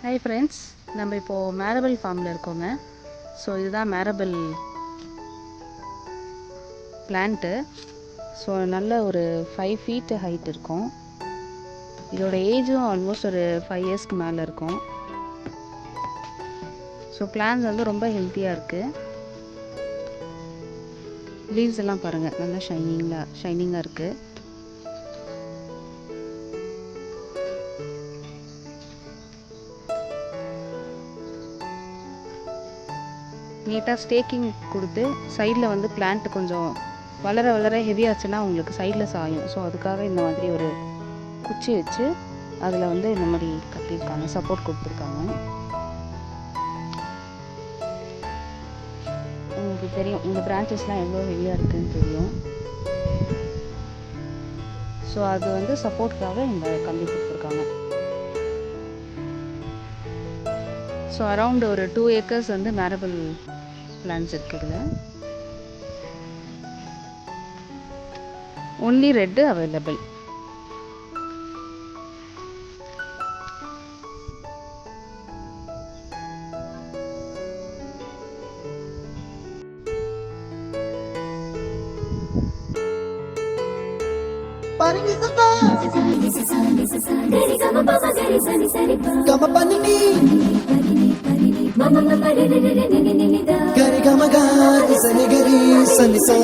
Hi friends, நம்ம இப்போது மேரபிள் ஃபார்மில் இருக்கோங்க. ஸோ இதுதான் மேரபிள் பிளான்ட்டு. ஸோ நல்ல ஒரு 5 feet ஹைட் இருக்கும். இதோட ஏஜும் ஆல்மோஸ்ட் ஒரு 5 yearsக்கு மேலே இருக்கும். ஸோ பிளான்ஸ் வந்து ரொம்ப ஹெல்த்தியாக இருக்குது. லீவ்ஸ் எல்லாம் பாருங்கள், நல்லா ஷைனிங்காக இருக்குது. நீட்டாக ஸ்டேக்கிங் கொடுத்து சைடில் வந்து பிளான்ட் கொஞ்சம் வளர ஹெவியாச்சுன்னா உங்களுக்கு சைடில் சாயும். ஸோ அதுக்காக இந்த மாதிரி ஒரு குச்சி வச்சு அதில் வந்து இந்த மாதிரி கட்டியிருக்காங்க, சப்போர்ட் கொடுத்துருக்காங்க. உங்களுக்கு தெரியும் இந்த பிரான்ச்சஸ்லாம் எவ்வளோ ஹெவியாக இருக்குதுன்னு தெரியும். ஸோ அது வந்து சப்போர்ட்காக இந்த கம்பி கொடுத்துருக்காங்க. ஸோ அரவுண்ட் ஒரு 2 acres வந்து மேரபிள் பிளான்ஸ் இருக்குதுல. Only red available. Gari gama gari sani gari sani sa